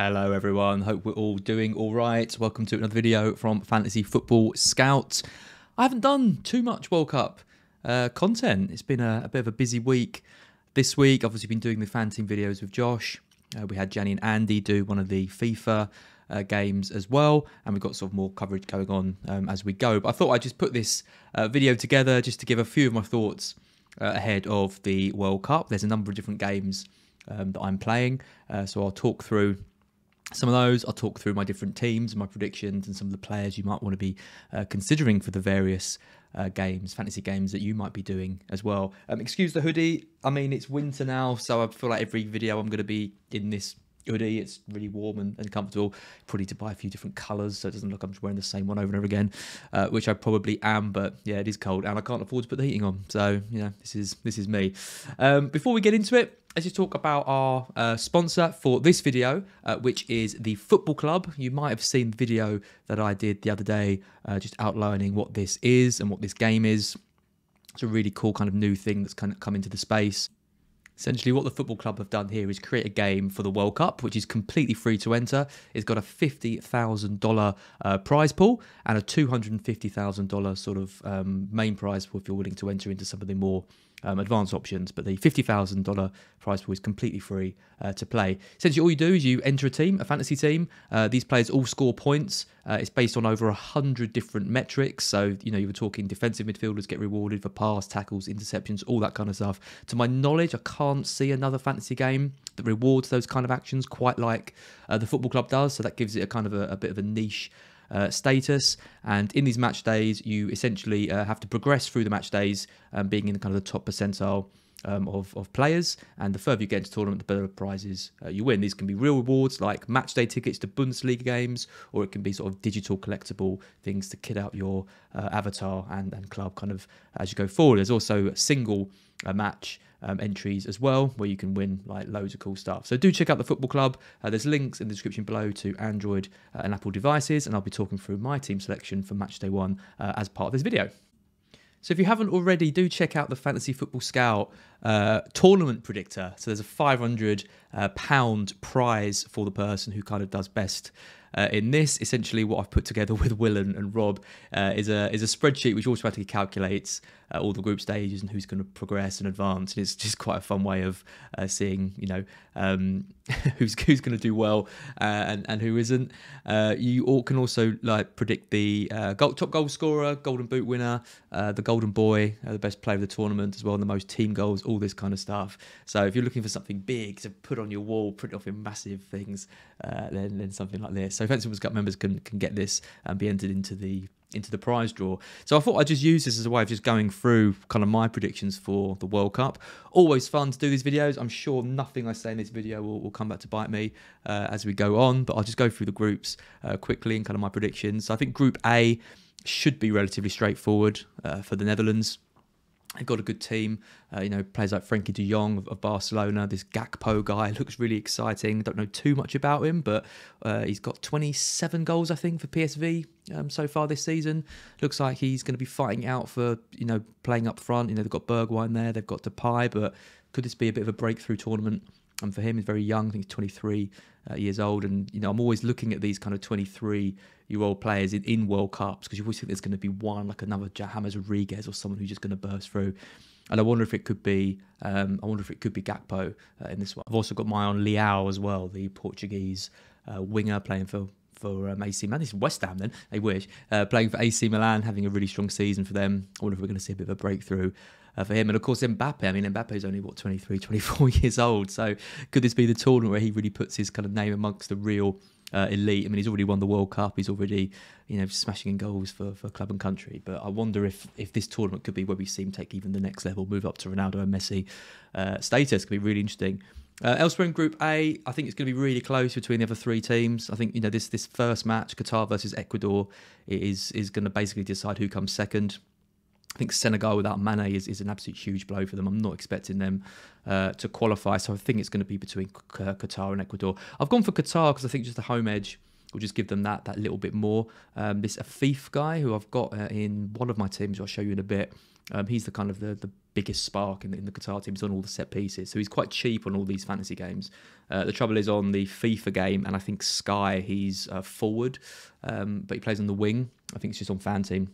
Hello everyone, hope we're all doing all right. Welcome to another video from Fantasy Football Scout. I haven't done too much World Cup content. It's been a bit of a busy week this week. Obviously been doing the FanTeam videos with Josh. We had Jenny and Andy do one of the FIFA games as well, and we've got sort of more coverage going on as we go. But I thought I'd just put this video together just to give a few of my thoughts ahead of the World Cup. There's a number of different games that I'm playing, so I'll talk through some of those. I'll talk through my different teams, my predictions, and some of the players you might want to be considering for the various games, fantasy games that you might be doing as well. Excuse the hoodie. I mean, it's winter now, so I feel like every video I'm going to be in this hoodie. It's really warm and comfortable. Probably need to buy a few different colours so it doesn't look I'm just wearing the same one over and over again, which I probably am. But yeah, it is cold and I can't afford to put the heating on. So yeah, this is me. Before we get into it, let's just talk about our sponsor for this video, which is the Football Club. You might have seen the video that I did the other day, just outlining what this is and what this game is. It's a really cool kind of new thing that's kind of come into the space. Essentially, what the Football Club have done here is create a game for the World Cup, which is completely free to enter. It's got a $50,000 prize pool and a $250,000 sort of main prize pool if you're willing to enter into some of the more advanced options. But the $50,000 prize pool is completely free to play. Essentially, all you do is you enter a team, a fantasy team. These players all score points. It's based on over 100 different metrics. So, you know, you were talking defensive midfielders get rewarded for pass, tackles, interceptions, all that kind of stuff. To my knowledge, I can't see another fantasy game that rewards those kind of actions quite like the Football Club does. So that gives it a kind of a bit of a niche status. And in these match days, you essentially have to progress through the match days, being in kind of the top percentile of players. And the further you get into the tournament, the better prizes you win. These can be real rewards like match day tickets to Bundesliga games, or it can be sort of digital collectible things to kit out your avatar and club kind of as you go forward. There's also single match entries as well, where you can win like loads of cool stuff. So do check out the Football Club. There's links in the description below to Android and Apple devices, and I'll be talking through my team selection for match day one as part of this video. So if you haven't already, do check out the Fantasy Football Scout tournament predictor. So there's a £500 prize for the person who kind of does best in this. Essentially, what I've put together with Will and Rob is a spreadsheet which automatically calculates all the group stages and who's going to progress and advance. And it's just quite a fun way of seeing, you know, who's going to do well and who isn't. You all can also like predict the top goal scorer, golden boot winner, the golden boy, the best player of the tournament as well, and the most team goals, all this kind of stuff. So if you're looking for something big to put on your wall, print off in massive things, then something like this. So Fantasy Football Scout members can get this and be entered into the prize draw. So I thought I'd just use this as a way of just going through kind of my predictions for the World Cup. Always fun to do these videos. I'm sure nothing I say in this video will come back to bite me as we go on, but I'll just go through the groups quickly and kind of my predictions. So I think Group A should be relatively straightforward for the Netherlands. They've got a good team, you know, players like Frankie de Jong of Barcelona. This Gakpo guy looks really exciting. Don't know too much about him, but he's got 27 goals, I think, for PSV so far this season. Looks like he's going to be fighting out for, you know, playing up front. You know, they've got Bergwijn there, they've got Depay, but could this be a bit of a breakthrough tournament? And for him, he's very young. I think he's 23 years old. And, you know, I'm always looking at these kind of 23-year-old players in World Cups, because you always think there's going to be one, like another James Rodriguez or someone who's just going to burst through. And I wonder if it could be, Gakpo in this one. I've also got my eye on Leao as well, the Portuguese winger playing for AC Milan. It's West Ham then, they wish. Playing for AC Milan, having a really strong season for them. I wonder if we're going to see a bit of a breakthrough for him. And of course Mbappe, I mean, Mbappe's only, 23, 24 years old. So could this be the tournament where he really puts his kind of name amongst the real elite? I mean, he's already won the World Cup. He's already, you know, smashing in goals for club and country. But I wonder if this tournament could be where we see him take even the next level, move up to Ronaldo and Messi status. Could be really interesting. Elsewhere in Group A, I think it's going to be really close between the other three teams. I think, you know, this first match, Qatar versus Ecuador, is going to basically decide who comes second. I think Senegal without Mane is an absolute huge blow for them. I'm not expecting them to qualify, so I think it's going to be between Qatar and Ecuador. I've gone for Qatar because I think just the home edge will just give them that little bit more. This Afif guy, who I've got in one of my teams, I'll show you in a bit, He's the kind of the biggest spark in the Qatar team. He's on all the set pieces, so he's quite cheap on all these fantasy games. The trouble is on the FIFA game, and I think Sky, he's forward, but he plays on the wing. I think it's just on FanTeam,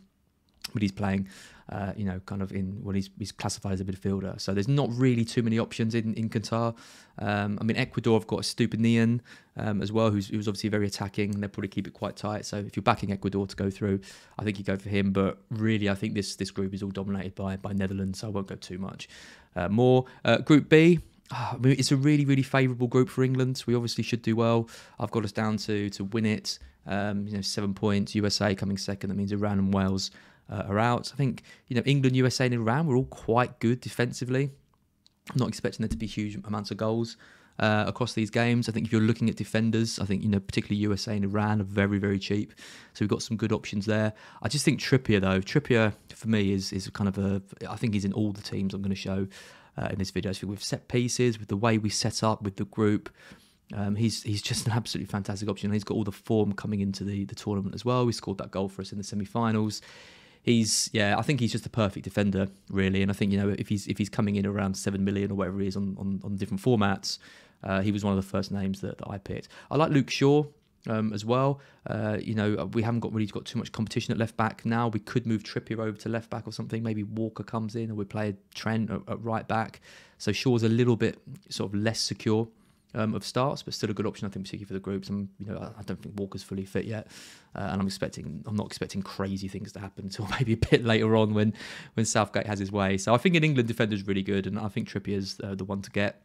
but he's playing, kind of he's classified as a midfielder. So there's not really too many options in Qatar. Ecuador have got a Stupinian as well, who's obviously very attacking, and they'll probably keep it quite tight. So if you're backing Ecuador to go through, I think you go for him. But really, I think this group is all dominated by Netherlands, so I won't go too much more. Group B. It's a really, really favourable group for England. We obviously should do well. I've got us down to win it. 7 points. USA coming second. That means Iran and Wales are out. I think England, USA, and Iran were all quite good defensively. I'm not expecting there to be huge amounts of goals across these games. I think if you're looking at defenders, I think particularly USA and Iran are very, very cheap. So we've got some good options there. I just think Trippier for me is kind of I think he's in all the teams I'm going to show in this video. So with set pieces, with the way we set up with the group, he's just an absolutely fantastic option. He's got all the form coming into the tournament as well. He scored that goal for us in the semi-finals. I think he's just a perfect defender, really. And I think if he's coming in around 7 million or whatever he is on different formats, he was one of the first names that I picked. I like Luke Shaw as well. We haven't really got too much competition at left back now. We could move Trippier over to left back or something. Maybe Walker comes in, or we play Trent at right back. So Shaw's a little bit sort of less secure of starts, but still a good option, I think, particularly for the groups. I don't think Walker's fully fit yet, and I'm not expecting crazy things to happen until maybe a bit later on when Southgate has his way. So I think an England defender's really good, and I think Trippier's the one to get.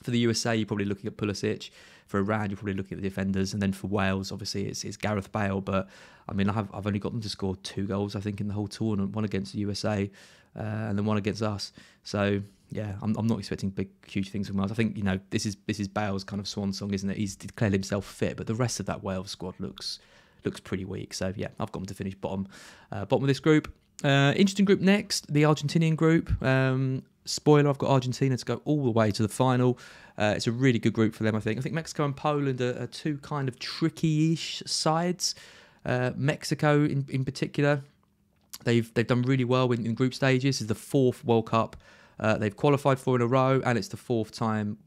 For the USA, you're probably looking at Pulisic. For Iran, you're probably looking at the defenders, and then for Wales, obviously it's Gareth Bale. But I've only got them to score 2 goals, I think, in the whole tournament. One against the USA, and then one against us. So yeah, I'm not expecting huge things from Wales. I think this is Bale's kind of swan song, isn't it? He's declared himself fit, but the rest of that Wales squad looks pretty weak. So yeah, I've got them to finish bottom of this group. Interesting group next, the Argentinian group. Spoiler, I've got Argentina to go all the way to the final. It's a really good group for them, I think. I think Mexico and Poland are two kind of tricky-ish sides. Mexico in particular, they've done really well in group stages. This is the 4th World Cup they've qualified for in a row, and it's the 4th time.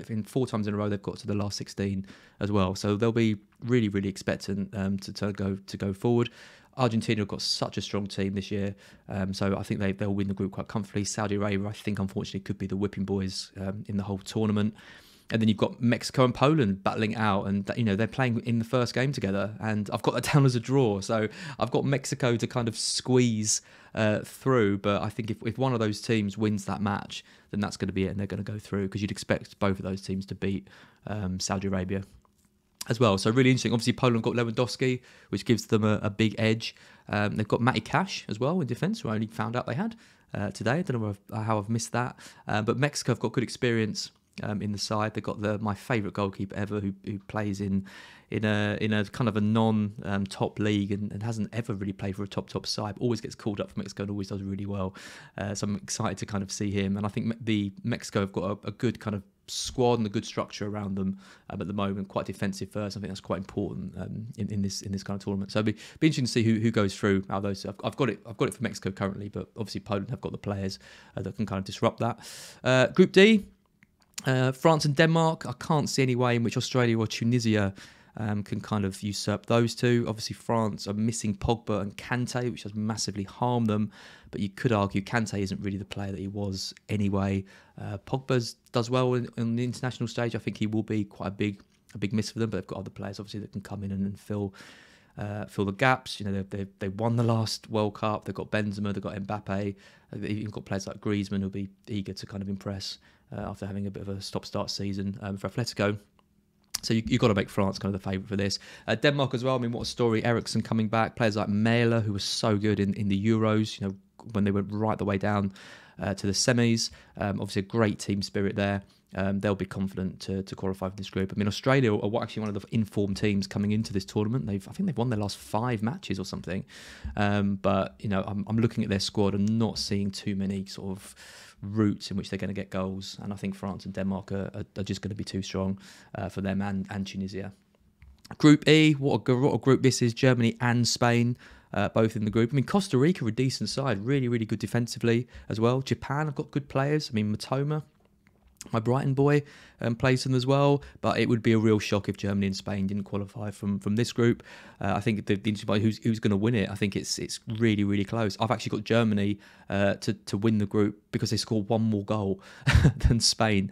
In 4 times in a row they've got to the last 16 as well. So they'll be really, really expectant to go forward. Argentina have got such a strong team this year, so I think they'll win the group quite comfortably. Saudi Arabia, I think, unfortunately, could be the whipping boys in the whole tournament. And then you've got Mexico and Poland battling out, and they're playing in the first game together, and I've got that down as a draw. So I've got Mexico to kind of squeeze through, but I think if one of those teams wins that match, then that's going to be it, and they're going to go through, because you'd expect both of those teams to beat Saudi Arabia as well. So really interesting. Obviously, Poland got Lewandowski, which gives them a big edge. They've got Matty Cash as well in defence, who I only found out they had today. I don't know how I've missed that. But Mexico have got good experience in the side. They've got my favourite goalkeeper ever, who plays in a kind of a non-top league and hasn't ever really played for a top side. Always gets called up for Mexico and always does really well. So I'm excited to kind of see him. And I think Mexico have got a good kind of squad and a good structure around them at the moment. Quite defensive first. I think that's quite important in this kind of tournament. So it'll be interesting to see who goes through out of those. I've got it for Mexico currently, but obviously Poland have got the players that can kind of disrupt that. Group D. France and Denmark. I can't see any way in which Australia or Tunisia can kind of usurp those two. Obviously, France are missing Pogba and Kante, which has massively harmed them. But you could argue Kante isn't really the player that he was anyway. Pogba does well on the international stage. I think he will be quite a big miss for them. But they've got other players, obviously, that can come in and fill the gaps. They won the last World Cup. They've got Benzema, they've got Mbappe. They've even got players like Griezmann who'll be eager to kind of impress after having a bit of a stop-start season for Atletico. So you've got to make France kind of the favourite for this. Denmark as well. I mean, what a story. Eriksen coming back. Players like Mæhle, who was so good in the Euros, when they went right the way down to the semis. Obviously, a great team spirit there. They'll be confident to qualify for this group. I mean, Australia are actually one of the informed teams coming into this tournament. I think they've won their last 5 matches or something. But I'm looking at their squad and not seeing too many sort of routes in which they're going to get goals. And I think France and Denmark are just going to be too strong for them and Tunisia. Group E, what a group this is. Germany and Spain both in the group. I mean, Costa Rica are a decent side, really, really good defensively as well. Japan have got good players. I mean, Matoma, my Brighton boy, plays them as well, but it would be a real shock if Germany and Spain didn't qualify from this group. I think the interesting part, who's going to win it, I think it's really, really close. I've actually got Germany to win the group because they scored one more goal than Spain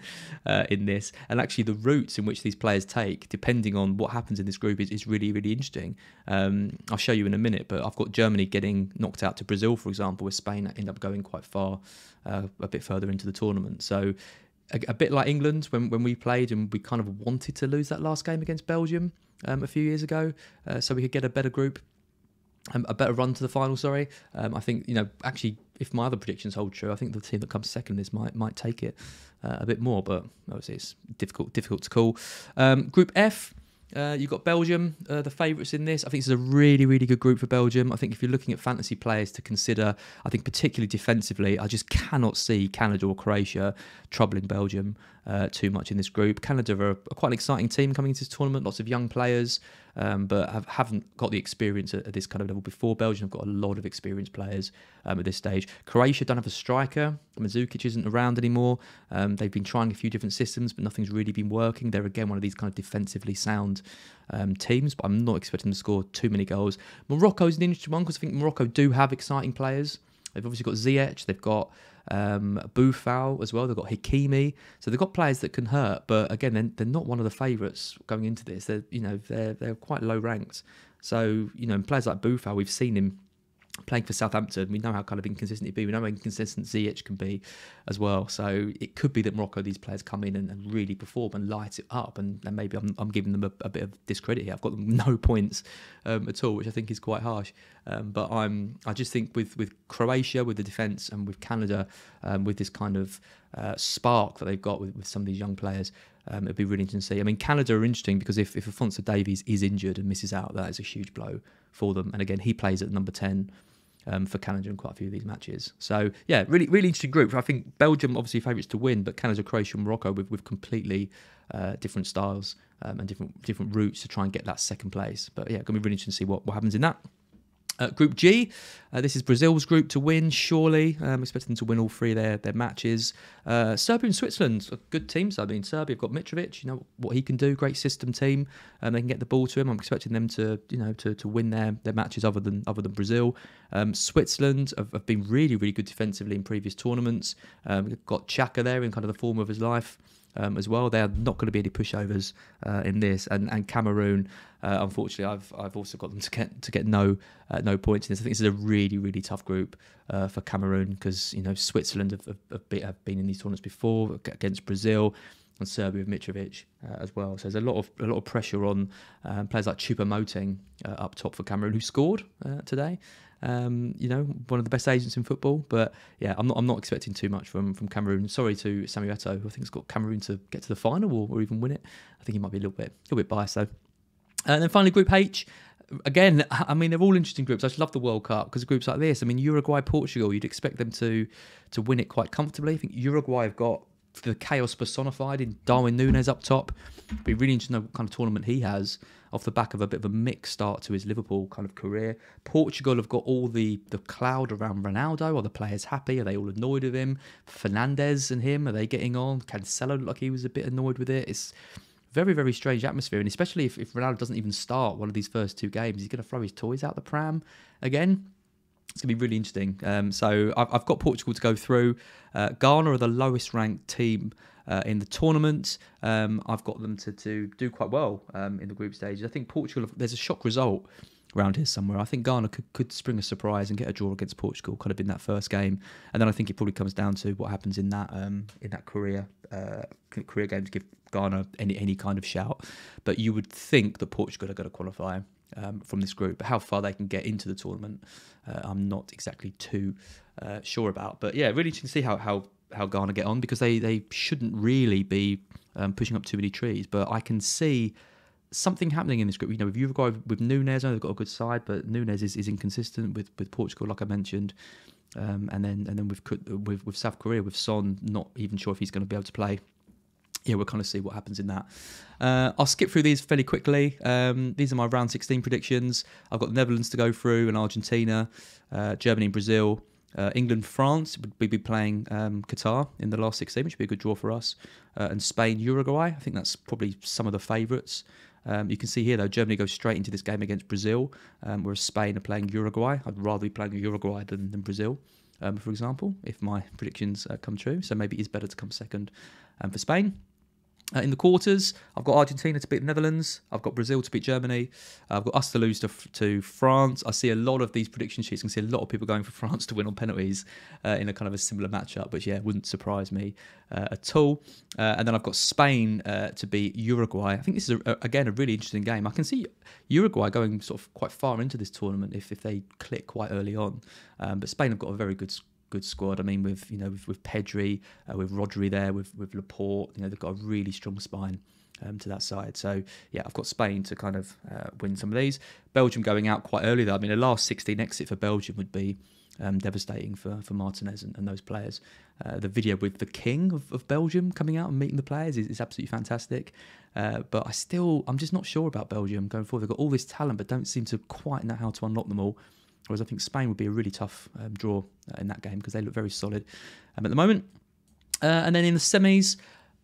in this. And actually the routes in which these players take, depending on what happens in this group, is really, really interesting. I'll show you in a minute, but I've got Germany getting knocked out to Brazil, for example, where Spain end up going quite far, a bit further into the tournament. So a bit like England when we played and we kind of wanted to lose that last game against Belgium a few years ago, so we could get a better group, a better run to the final. Sorry, I think actually if my other predictions hold true, I think the team that comes second in this might take it a bit more, but obviously it's difficult to call. Group F. You've got Belgium, the favourites in this. I think this is a really, really good group for Belgium. I think if you're looking at fantasy players to consider, I think particularly defensively, I just cannot see Canada or Croatia troubling Belgium too much in this group. Canada are quite an exciting team coming into this tournament, lots of young players, but haven't got the experience at this kind of level before. Belgium have got a lot of experienced players at this stage. Croatia don't have a striker. Mandzukic isn't around anymore. They've been trying a few different systems, but nothing's really been working. They're again one of these kind of defensively sound teams, but I'm not expecting them to score too many goals. Morocco's an interesting one because I think Morocco do have exciting players. They've obviously got Ziyech, they've got Boufal as well, they've got Hakimi, so they've got players that can hurt. But again, they're not one of the favourites going into this. They're quite low ranked. So players like Boufal, we've seen him playing for Southampton. We know how kind of inconsistent he'd be. We know how inconsistent Ziyech can be as well. So it could be that Morocco, these players come in and really perform and light it up. And maybe I'm giving them a bit of discredit here. I've got them no points at all, which I think is quite harsh. But I just think with Croatia, with the defence, and with Canada, with this kind of spark that they've got with some of these young players, it'd be really interesting to see. I mean, Canada are interesting because if Alphonso Davies is injured and misses out, that is a huge blow for them. And again, he plays at number 10 for Canada in quite a few of these matches. So yeah, really, really interesting group. I think Belgium obviously favourites to win, but Canada, Croatia, and Morocco with completely different styles and different routes to try and get that second place. But yeah, going to be really interesting to see what happens in that. Group G, this is Brazil's group to win, surely. Expecting them to win all three of their matches. Serbia and Switzerland, a good teams. I mean, Serbia have got Mitrovic, what he can do, great system team. They can get the ball to him. I'm expecting them to win their matches other than Brazil. Switzerland have been really, really good defensively in previous tournaments. Got Xhaka there in kind of the form of his life. As well, they are not going to be any pushovers in this, and Cameroon, unfortunately, I've also got them to get no points in this. I think this is a really, really tough group for Cameroon because Switzerland have been in these tournaments before against Brazil, and Serbia with Mitrovic as well. So there's a lot of pressure on players like Choupo-Moting up top for Cameroon, who scored today. One of the best agents in football. But yeah, I'm not expecting too much from Cameroon. Sorry to Samuel Eto'o, who I think has got Cameroon to get to the final or even win it. I think he might be a little bit biased though. And then finally, Group H. Again, I mean, they're all interesting groups. I just love the World Cup because of groups like this. I mean, Uruguay, Portugal, you'd expect them to win it quite comfortably. I think Uruguay have got the chaos personified in Darwin Núñez up top. It'd be really interesting to know what kind of tournament he has off the back of a bit of a mixed start to his Liverpool kind of career. Portugal have got all the cloud around Ronaldo. Are the players happy? Are they all annoyed with him? Fernandes and him, are they getting on? Cancelo looked like he was a bit annoyed with it. It's very, very strange atmosphere, and especially if Ronaldo doesn't even start one of these first two games, he's going to throw his toys out the pram again. It's going to be really interesting. So I've got Portugal to go through. Ghana are the lowest ranked team in the tournament. I've got them to do quite well in the group stages. I think Portugal, there's a shock result around here somewhere. I think Ghana could spring a surprise and get a draw against Portugal, kind of in that first game. And then I think it probably comes down to what happens in that career game to give Ghana any kind of shout. But you would think that Portugal are going to qualify from this group. But how far they can get into the tournament, I'm not exactly too sure about. But yeah, really interesting to see how Ghana get on, because they shouldn't really be pushing up too many trees. But I can see something happening in this group. With Uruguay, with Núñez, I know they've got a good side, but Núñez is inconsistent with Portugal, like I mentioned. And then with South Korea, with Son, not even sure if he's going to be able to play yeah, we'll kind of see what happens in that. I'll skip through these fairly quickly. These are my round 16 predictions. I've got the Netherlands to go through and Argentina, Germany and Brazil, England, France. We'd be playing Qatar in the last 16, which would be a good draw for us. And Spain, Uruguay. I think that's probably some of the favourites. You can see here, though, Germany goes straight into this game against Brazil, whereas Spain are playing Uruguay. I'd rather be playing Uruguay than Brazil, for example, if my predictions come true. So maybe it's better to come second for Spain. In the quarters, I've got Argentina to beat the Netherlands. I've got Brazil to beat Germany. I've got us to lose to France. I see a lot of these prediction sheets. I can see a lot of people going for France to win on penalties in a kind of a similar matchup, which, yeah, wouldn't surprise me at all. And then I've got Spain to beat Uruguay. I think this is, again, a really interesting game. I can see Uruguay going sort of quite far into this tournament if they click quite early on. But Spain have got a very good squad. I mean, with Pedri, with Rodri there, with Laporte, they've got a really strong spine to that side. So yeah, I've got Spain to kind of win some of these. Belgium going out quite early though. I mean, the last 16 exit for Belgium would be devastating for Martinez and those players. The video with the king of Belgium coming out and meeting the players is absolutely fantastic. But I'm just not sure about Belgium going forward. They've got all this talent, but don't seem to quite know how to unlock them all. Whereas I think Spain would be a really tough draw in that game because they look very solid at the moment. And then in the semis,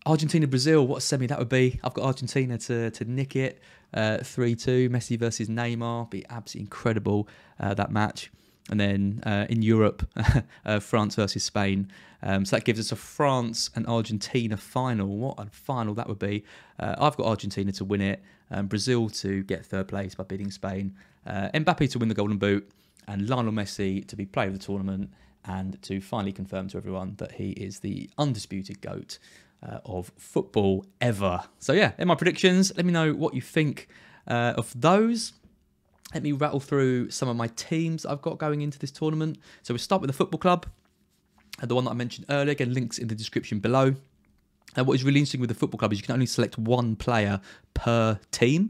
Argentina-Brazil, what a semi that would be. I've got Argentina to nick it 3-2. Messi versus Neymar, be absolutely incredible, that match. And then in Europe, France versus Spain. So that gives us a France and Argentina final. What a final that would be. I've got Argentina to win it, Brazil to get third place by beating Spain, Mbappe to win the Golden Boot, and Lionel Messi to be player of the tournament and to finally confirm to everyone that he is the undisputed GOAT of football ever. So yeah, they're my predictions. Let me know what you think of those. Let me rattle through some of my teams I've got going into this tournament. So we'll start with the football club, the one that I mentioned earlier. Again, links in the description below. And what is really interesting with the football club is you can only select one player per team.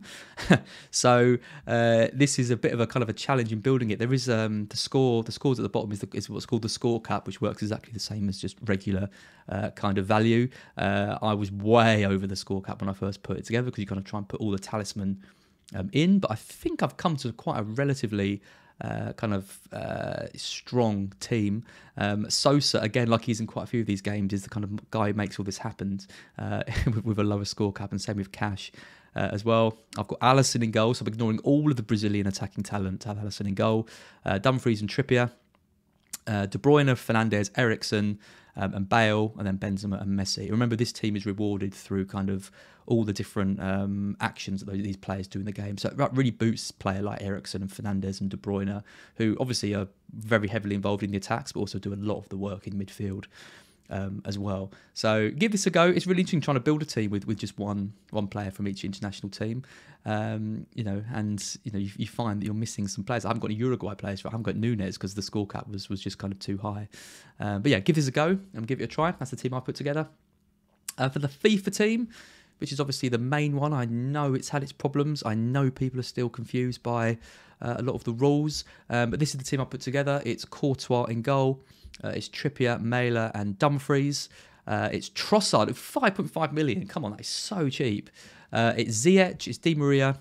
So this is a bit of a kind of a challenge in building it. There is the scores at the bottom is what's called the score cap, which works exactly the same as just regular kind of value. I was way over the score cap when I first put it together because you kind of try and put all the talisman in. But I think I've come to quite a relatively strong team. Sosa, again, like he's in quite a few of these games, is the kind of guy who makes all this happen with a lower score cap, and same with Cash as well. I've got Alisson in goal, so I'm ignoring all of the Brazilian attacking talent to have Alisson in goal. Dumfries and Trippier. De Bruyne, Fernandes, Eriksen, and Bale, and then Benzema and Messi. Remember, this team is rewarded through kind of all the different actions that these players do in the game. So that really boosts a player like Eriksen and Fernandes and De Bruyne, who obviously are very heavily involved in the attacks, but also do a lot of the work in midfield as well. So give this a go. It's really interesting trying to build a team with just one player from each international team. You find that you're missing some players. I haven't got any Uruguay players. I haven't got Nunes because the score cap was just kind of too high. But yeah, give this a go and give it a try. That's the team I put together. For the FIFA team, which is obviously the main one, I know it's had its problems. I know people are still confused by a lot of the rules. But this is the team I put together. It's Courtois in goal. It's Trippier, Mailer and Dumfries. It's Trossard at 5.5 million. Come on, that is so cheap. It's Ziyech, it's Di Maria,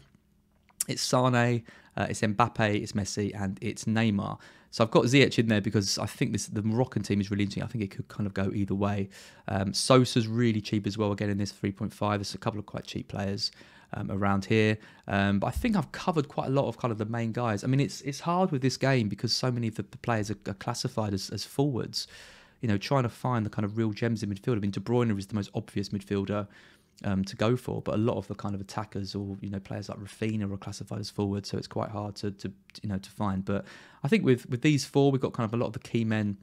it's Sane, it's Mbappe, it's Messi, and it's Neymar. So I've got Ziyech in there because I think the Moroccan team is really interesting. I think it could kind of go either way. Sosa's really cheap as well, again in this 3.5. There's a couple of quite cheap players around here. But I think I've covered quite a lot of kind of the main guys. I mean, it's hard with this game because so many of the players are classified as forwards. Trying to find the kind of real gems in midfield. I mean, De Bruyne is the most obvious midfielder to go for, but a lot of the kind of attackers or players like Rafinha are classified as forwards, so it's quite hard to find. But I think with these four, we've got kind of a lot of the key men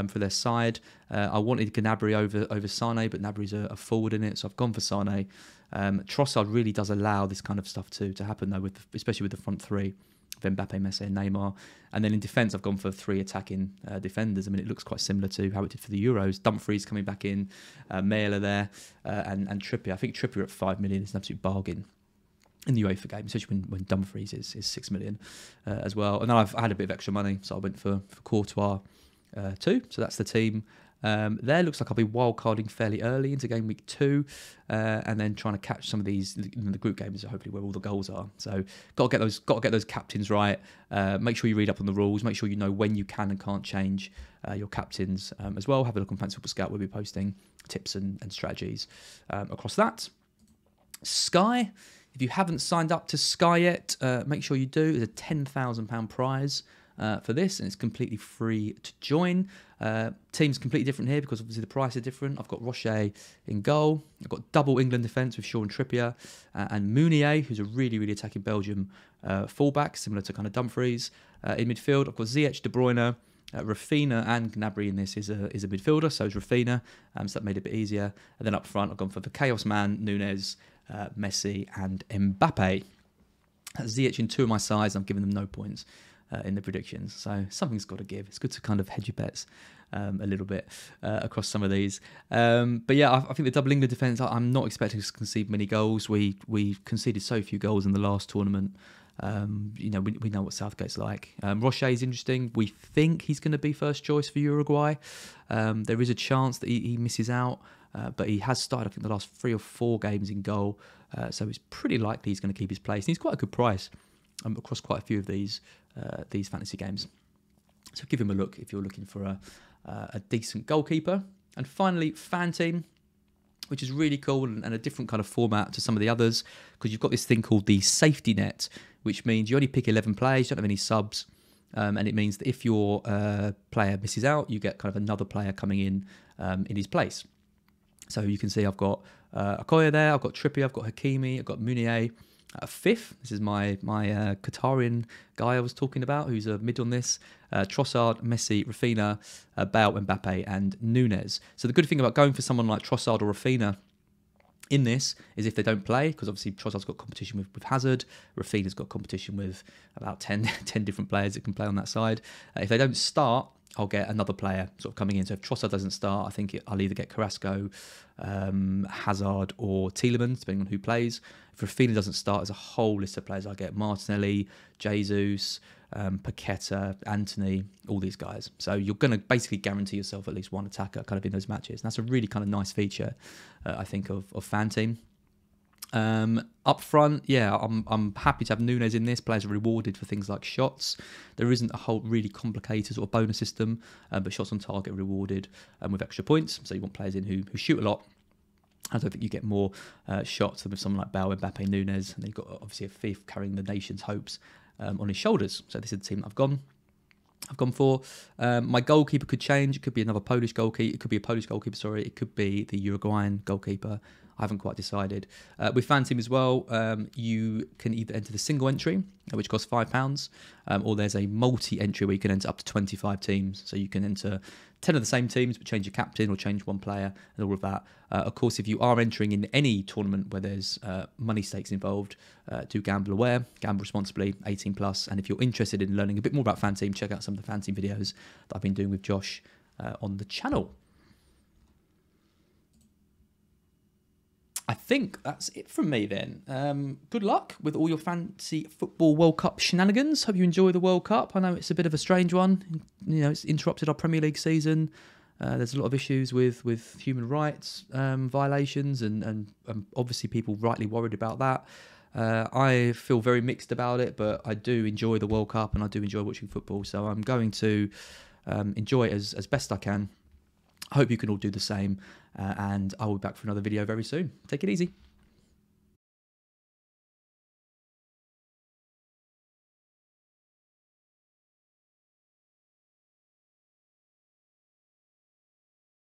for their side. I wanted Gnabry over Sane, but Gnabry's a forward in it, so I've gone for Sane. Trossard really does allow this kind of stuff to happen though, especially with the front three of Mbappe, Messi and Neymar. And then in defence, I've gone for three attacking defenders. I mean, it looks quite similar to how it did for the Euros. Dumfries coming back in, Mailer there, and Trippier. I think Trippier at 5 million is an absolute bargain in the UEFA game, especially when Dumfries is 6 million as well. And then I had a bit of extra money, so I went for Courtois too. So that's the team There looks like I'll be wildcarding fairly early into game week 2, and then trying to catch some of these the group games, hopefully where all the goals are. So got to get those captains right. Make sure you read up on the rules. Make sure you know when you can and can't change your captains as well. Have a look on FanTeam Football Scout. We'll be posting tips and strategies across that. Sky. If you haven't signed up to Sky yet, make sure you do. There's a £10,000 prize for this, and it's completely free to join. Team's completely different here because obviously the price is different. I've got Rocher in goal. I've got double England defence with Shaw and Trippier, and Mounier, who's a really, really attacking Belgium fullback, similar to kind of Dumfries. In midfield, I've got Ziyech, De Bruyne, Rafinha and Gnabry in this is a midfielder, so is Rafinha, so that made it a bit easier. And then up front, I've gone for the Chaos Man, Nunez, Messi and Mbappe. Ziyech in 2 of my sides, I'm giving them no points in the predictions, so something's got to give. It's good to kind of hedge your bets a little bit across some of these. But yeah, I think the double England defence, I'm not expecting to concede many goals. We conceded so few goals in the last tournament. We know what Southgate's like. Rocher is interesting. We think he's going to be first choice for Uruguay. There is a chance that he misses out, but he has started, I think, the last 3 or 4 games in goal. So it's pretty likely he's going to keep his place. And he's quite a good price across quite a few of these fantasy games. So give him a look if you're looking for a decent goalkeeper. And finally, FanTeam, which is really cool and a different kind of format to some of the others, because you've got this thing called the safety net, which means you only pick 11 players, you don't have any subs, and it means that if your player misses out, you get kind of another player coming in his place. So you can see I've got Okoye there, I've got Trippier, I've got Hakimi, I've got Mounier. Fifth, this is my Qatarian guy I was talking about, who's a mid on this. Trossard, Messi, Rafinha, Bale, Mbappe, and Nunez. So the good thing about going for someone like Trossard or Rafinha in this is if they don't play, because obviously Trossard's got competition with Hazard, Rafinha's got competition with about 10 different players that can play on that side. If they don't start, I'll get another player sort of coming in. So if Trossard doesn't start, I think I'll either get Carrasco, Hazard or Tielemans, depending on who plays. If Rafinha doesn't start, there's a whole list of players. I get Martinelli, Jesus, Paqueta, Anthony, all these guys. So you're going to basically guarantee yourself at least one attacker kind of in those matches. And that's a really kind of nice feature, I think, of FanTeam. Up front, yeah, I'm happy to have Nunez in this. Players are rewarded for things like shots. There isn't a whole really complicated sort of bonus system, but shots on target are rewarded with extra points. So you want players in who shoot a lot. I don't think you get more shots than with someone like Bale, Mbappe, Nunez. And then you've got obviously a fifth carrying the nation's hopes on his shoulders. So this is the team that I've gone for. My goalkeeper could change. It could be another Polish goalkeeper. It could be a Polish goalkeeper, sorry. It could be the Uruguayan goalkeeper. I haven't quite decided. With FanTeam as well, you can either enter the single entry, which costs £5, or there's a multi-entry where you can enter up to 25 teams. So you can enter 10 of the same teams, but change your captain or change one player and all of that. Of course, if you are entering in any tournament where there's money stakes involved, do gamble aware, gamble responsibly, 18+. And if you're interested in learning a bit more about FanTeam, check out some of the FanTeam videos that I've been doing with Josh on the channel. I think that's it from me then. Good luck with all your fancy football World Cup shenanigans. Hope you enjoy the World Cup. I know it's a bit of a strange one. You know, it's interrupted our Premier League season. There's a lot of issues with human rights violations and obviously people rightly worried about that. I feel very mixed about it, but I do enjoy the World Cup and I do enjoy watching football. So I'm going to enjoy it as best I can. I hope you can all do the same, and I will be back for another video very soon. Take it easy.